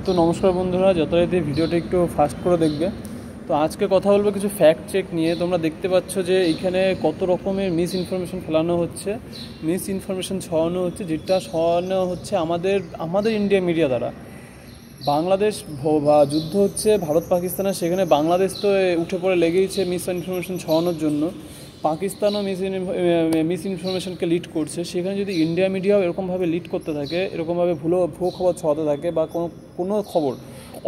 তো নমস্কার বন্ধুরা, যথারীতি ভিডিওটা একটু ফাস্ট করে দেখবে। তো আজকে কথা বলবো কিছু ফ্যাক্ট চেক নিয়ে। তোমরা দেখতে পাচ্ছ যে এইখানে কত রকমের মিস ইনফরমেশন ফেলানো হচ্ছে, মিস ইনফরমেশন ছড়ানো হচ্ছে, যেটা ছড়ানো হচ্ছে আমাদের ইন্ডিয়া মিডিয়া দ্বারা। বাংলাদেশ বা যুদ্ধ হচ্ছে ভারত পাকিস্তানের, সেখানে বাংলাদেশ তো উঠে পড়ে লেগেইছে মিস ইনফরমেশন ছড়ানোর জন্য। পাকিস্তানও মিস ইনফরমেশনকে লিড করছে, সেখানে যদি ইন্ডিয়া মিডিয়াও এরকমভাবে লিড করতে থাকে, এরকমভাবে ভুয়ো খবর ছড়াতে থাকে বা কোনো খবর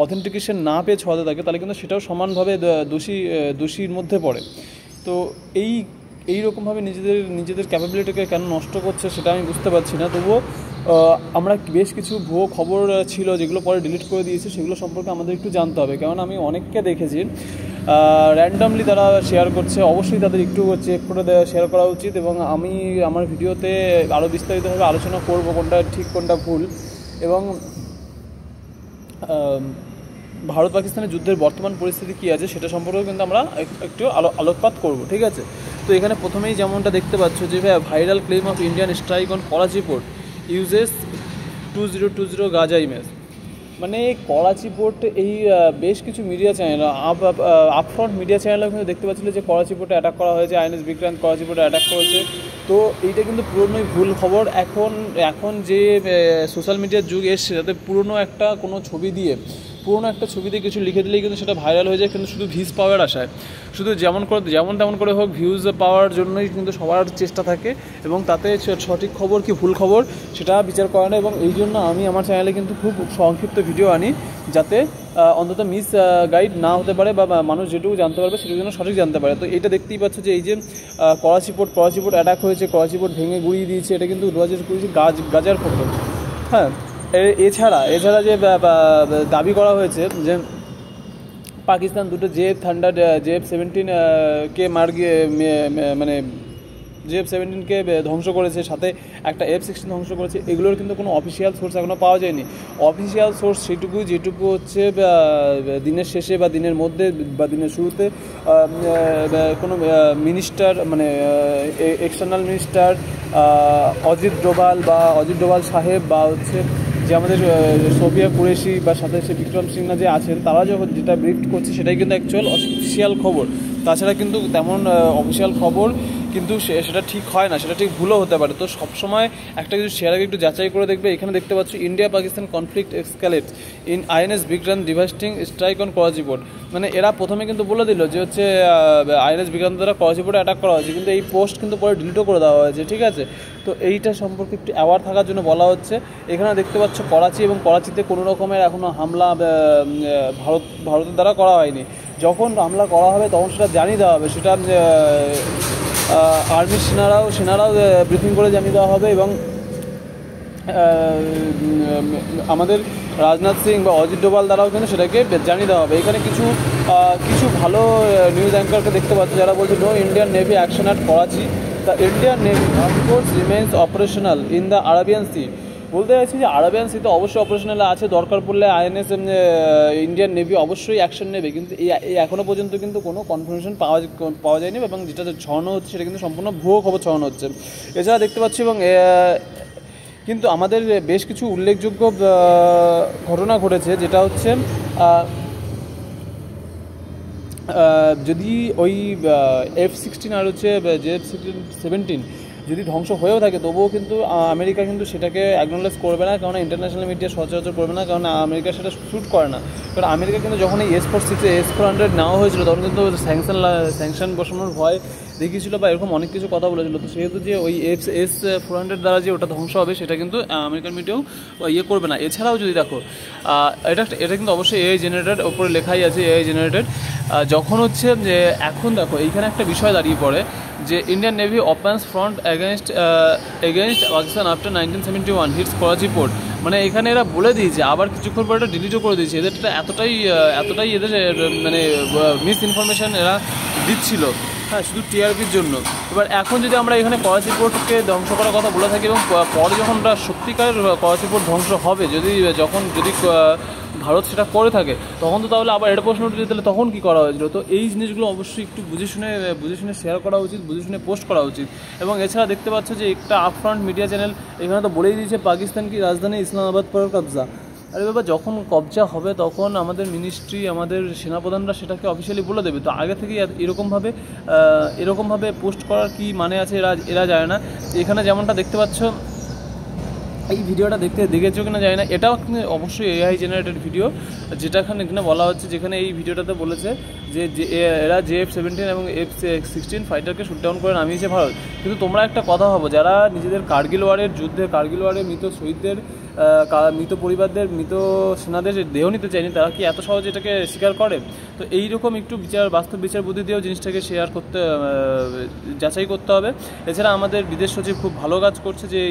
অথেন্টিকেশন না পেয়ে ছড়াতে থাকে, তাহলে কিন্তু সেটাও সমানভাবে দোষীর মধ্যে পড়ে। তো এইরকমভাবে নিজেদের ক্যাপাবিলিটিকে কেন নষ্ট করছে সেটা আমি বুঝতে পারছি না। তবুও আমরা বেশ কিছু ভুয়ো খবর ছিল যেগুলো পরে ডিলিট করে দিয়েছে, সেগুলো সম্পর্কে আমাদের একটু জানতে হবে। কারণ আমি অনেককে দেখেছি র্যান্ডামলি তারা শেয়ার করছে, অবশ্যই তাদের একটু চেক করে শেয়ার করা উচিত। এবং আমি আমার ভিডিওতে আরও বিস্তারিতভাবে আলোচনা করব কোনটা ঠিক কোনটা ভুল, এবং ভারত পাকিস্তানের যুদ্ধের বর্তমান পরিস্থিতি কী আছে সেটা সম্পর্কেও কিন্তু আমরা একটু আলোকপাত করব, ঠিক আছে। তো এখানে প্রথমেই যেমনটা দেখতে পাচ্ছ যে viral claim of Indian strike on Karachi port uses 2020 Gaza image. মানে করাচি পোর্ট, এই বেশ কিছু মিডিয়া চ্যানেল, আপফ্রন্ট মিডিয়া চ্যানেলও কিন্তু দেখতে পাচ্ছিল যে করাচি পোর্টে অ্যাটাক করা হয়েছে, আইএনএস বিক্রান্ত করাচি পোর্টে অ্যাটাক করেছে। তো এইটা কিন্তু পুরনোই ভুল খবর। এখন যে সোশ্যাল মিডিয়ার যুগ এসছে, যাতে পুরনো একটা ছবি দিয়ে কিছু লিখে দিলেই কিন্তু সেটা ভাইরাল হয়ে যায়, কিন্তু শুধু ভিউজ পাওয়ার আশায়, শুধু যেমন তেমন করে হোক ভিউজ পাওয়ার জন্যই কিন্তু সবার চেষ্টা থাকে, এবং তাতে সঠিক খবর কি ভুল খবর সেটা বিচার করে না। এবং এই জন্য আমি আমার চ্যানেলে কিন্তু খুব সংক্ষিপ্ত ভিডিও আনি, যাতে অন্তত মিস গাইড না হতে পারে, বা মানুষ যেটুকু জানতে পারবে সেটুকু যেন সঠিক জানতে পারে। তো এটা দেখতেই পাচ্ছ যে এই যে করাচি পোর্ট অ্যাটাক হয়েছে, করাচি পোর্ট ভেঙে গুড়িয়ে দিয়েছে, এটা কিন্তু 2020 গাজার ফটো। হ্যাঁ, এছাড়া যে দাবি করা হয়েছে যে পাকিস্তান দুটো JF-17 কে মানে JF-17কে ধ্বংস করেছে, সাথে একটা F-16 ধ্বংস করেছে। এগুলোর কিন্তু কোনো অফিসিয়াল সোর্স এখনও পাওয়া যায়নি। অফিসিয়াল সোর্স যেটুকু হচ্ছে দিনের শেষে বা দিনের মধ্যে বা দিনের শুরুতে কোনো মিনিস্টার, মানে এক্সটার্নাল মিনিস্টার অজিত ডোভাল সাহেব, বা হচ্ছে যে আমাদের সোফিয়া কুরেশি বা সাথে সে বিক্রম সিংহা যে আছেন, তারা যখন যেটা ব্রিফ করছে সেটাই কিন্তু অ্যাকচুয়াল অফিসিয়াল খবর। তাছাড়া কিন্তু তেমন অফিসিয়াল খবর কিন্তু সেটা ঠিক হয় না, সেটা ঠিক ভুলও হতে পারে। তো সবসময় একটা কিছু শেয়ার আগে একটু যাচাই করে দেখবে। এখানে দেখতে পাচ্ছি India Pakistan conflict escalates in INS Vikrant devastating strike on Karachi port. মানে এরা প্রথমে কিন্তু বলে দিল যে হচ্ছে আইএনএস বিক্রান্ত দ্বারা করাচি পোর্টে অ্যাটাক করা হয়েছে, কিন্তু এই পোস্ট কিন্তু পরে ডিলিটও করে দেওয়া হয়েছে, ঠিক আছে। তো এইটা সম্পর্কে একটু অ্যাওয়ার থাকার জন্য বলা হচ্ছে। এখানে দেখতে পাচ্ছ করাচি, এবং করাচিতে কোনো রকমের এখনও হামলা ভারতের দ্বারা করা হয়নি। যখন হামলা করা হবে তখন সেটা জানিয়ে দেওয়া হবে, সেটা আর্মির সেনারাও ব্রিফিং করে জানিয়ে দেওয়া হবে। এবং আমাদের রাজনাথ সিং বা অজিত ডোভাল দ্বারাও কিন্তু সেটাকে জানিয়ে দেওয়া হবে। এখানে কিছু ভালো নিউজ অ্যাঙ্কারকে দেখতে পাচ্ছি যারা বলছে no Indian navy action at Karachi, the Indian navy force remains operational in the Arabian sea. বলতে চাইছি যে আরাবিয়ান সিতে অবশ্যই অপারেশনাল আছে, দরকার পড়লে আইএনএস ইন্ডিয়ান নেভি অবশ্যই অ্যাকশন নেবে, কিন্তু এই এখনও পর্যন্ত কিন্তু কোনো কনফার্মেশন পাওয়া যায়নি, এবং যেটা ছড়ানো হচ্ছে সেটা কিন্তু সম্পূর্ণ ভুয়ো খবর ছড়ানো হচ্ছে। এছাড়া দেখতে পাচ্ছি, এবং কিন্তু আমাদের বেশ কিছু উল্লেখযোগ্য ঘটনা ঘটেছে, যেটা হচ্ছে যদি ওই F-16 আর হচ্ছে JF-17 যদি ধ্বংস হয়েও থাকে, তবুও কিন্তু আমেরিকা কিন্তু সেটাকে অ্যাকনোলেজ করবে না, কারণ ইন্টারন্যাশনাল মিডিয়া সচরাচর করবে না, কারণ আমেরিকা সেটা শ্যুট করে না। কারণ আমেরিকা কিন্তু যখন এই S-400 নেওয়া হয়েছিল, তখন কিন্তু স্যাংশন বসানোর ভয় দেখিয়েছিল, বা এরকম অনেক কিছু কথা বলেছিল। তো সেহেতু যে ওই S-400 দ্বারা যে ওটা ধ্বংস হবে, সেটা কিন্তু আমেরিকান মিডিয়াও করবে না। এছাড়াও যদি দেখো, এটা কিন্তু অবশ্যই এআই জেনারেটেড, ওপরে লেখাই আছে এআই জেনারেটেড। যখন হচ্ছে যে এখন দেখো এইখানে একটা বিষয় দাঁড়িয়ে পড়ে যে Indian navy opens front against Pakistan after 1971 hits Karachi port. মানে এখানে এরা বলে দিয়েছে, আবার কিছুক্ষণ পর এটা ডিলিটও করে দিয়েছে। এদেরটা এতটাই এদের মানে মিস ইনফরমেশান এরা দিচ্ছিল, হ্যাঁ, শুধু টিআরপির জন্য। এবার এখন যদি আমরা এখানে করাচি পোর্টকে ধ্বংস করার কথা বলে থাকি, এবং পরে যখন সত্যিকারের করাচি পোর্ট ধ্বংস হবে, যদি ভারত সেটা করে থাকে, তখন তো তাহলে আবার এটা প্রশ্ন উঠে, তাহলে তখন কী করা হয়েছিল। তো এই জিনিসগুলো অবশ্যই একটু বুঝে শুনে শেয়ার করা উচিত, বুঝে শুনে পোস্ট করা উচিত। এবং এছাড়া দেখতে পাচ্ছ যে একটা আপফ্রন্ট মিডিয়া চ্যানেল এখানে তো বলেই দিয়েছে পাকিস্তান কি রাজধানী ইসলামাবাদ পর কবজা। আরে বাবা, যখন কবজা হবে তখন আমাদের মিনিস্ট্রি, আমাদের সেনাপ্রধানরা সেটাকে অফিসিয়ালি বলে দেবে। তো আগে থেকেই এরকমভাবে পোস্ট করার কি মানে আছে এরা জানে না। এখানে যেমনটা দেখতে পাচ্ছ, এই ভিডিওটা দেখেছো কিনা জানি না, এটাও কিন্তু অবশ্যই এআই জেনারেটেড ভিডিও, যেখানে বলা হচ্ছে, যেখানে এই ভিডিওটাতে বলেছে যে এরা JF-17 এবং F-16 ফাইটারকে শুট ডাউন করে নামিয়েছে ভারত। কিন্তু তোমরা একটা কথা ভাবো, যারা নিজেদের কার্গিল ওয়ারে মৃত শহীদদের, মৃত পরিবারদের, মৃত সেনাদের দেহ নিতে চায়নি, তারা কি এত সহজে এটাকে স্বীকার করে? তো এইরকম একটু বাস্তব বিচার বুদ্ধি দিয়েও জিনিসটাকে যাচাই করতে হবে। এছাড়া আমাদের বিদেশ সচিব খুব ভালো কাজ করছে, যে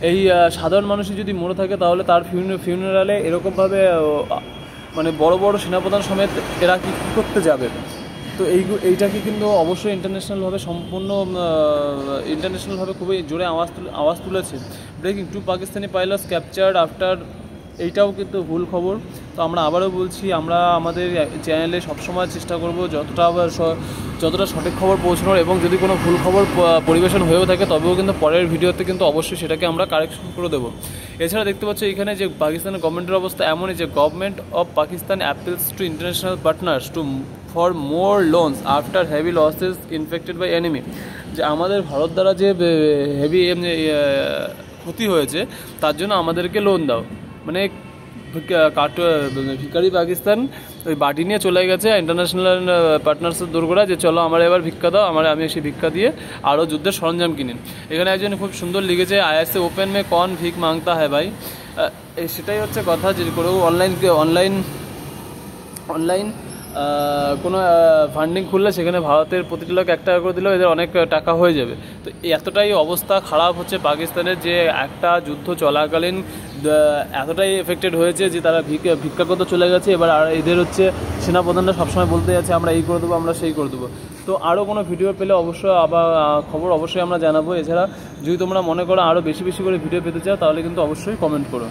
এই সাধারণ মানুষই যদি মরে থাকে তাহলে তার ফিউনারালে এরকমভাবে মানে বড় বড় সেনাপ্রধান সমেত এরা কী করতে যাবে। তো এইটাকে কিন্তু অবশ্যই ইন্টারন্যাশনালভাবে খুবই জোরে আওয়াজ তুলেছে। Breaking, 2 Pakistani pilots captured after, এইটাও কিন্তু ভুল খবর। তো আমরা আবারও বলছি, আমরা আমাদের চ্যানেলে সবসময় চেষ্টা করব যতটা সঠিক খবর পৌঁছানোর, এবং যদি কোনো ভুল খবর পরিবেশন হয়েও থাকে তবেও কিন্তু পরের ভিডিওতে কিন্তু অবশ্যই সেটাকে আমরা কারেকশন করে দেবো। এছাড়া দেখতে পাচ্ছ এখানে যে পাকিস্তানের গভর্নমেন্টের অবস্থা এমনই, যে government of Pakistan appeals to international partners for more loans after heavy losses infected by enemy. যে আমাদের ভারত দ্বারা যে হেভি ক্ষতি হয়েছে তার জন্য আমাদেরকে লোন দাও। মানে ভিখারি পাকিস্তান ওই বাটি নিয়ে চলে গেছে ইন্টারন্যাশনাল পার্টনার্সের দোরগোড়া, যে চলো আমার এবার ভিক্ষা দাও, আমি সেই ভিক্ষা দিয়ে আরও যুদ্ধের সরঞ্জাম কিনি। এখানে একজন খুব সুন্দর লিখেছে, আইএসএ ওপেন মে কন ভিক মাংতা হ্যায় ভাই। সেটাই হচ্ছে কথা, যে করেও অনলাইন কোনো ফান্ডিং খুললে সেখানে ভারতের প্রতিটি লোক 1 টাকা করে দিলেও এদের অনেক টাকা হয়ে যাবে। তো এতটাই অবস্থা খারাপ হচ্ছে পাকিস্তানের, যে একটা যুদ্ধ চলাকালীন এতটাই এফেক্টেড হয়েছে যে তারা ভিক্ষা করতে চলে গেছে। এবার এদের হচ্ছে সেনাপ্রধানরা সবসময় বলতে যাচ্ছে আমরা এই করে দেবো, আমরা সেই করে দেবো। তো আরও কোনো ভিডিও পেলে অবশ্যই খবর অবশ্যই আমরা জানাবো। এছাড়া যদি তোমরা মনে করো আরও বেশি করে ভিডিও পেতে চাও তাহলে কিন্তু অবশ্যই কমেন্ট করো।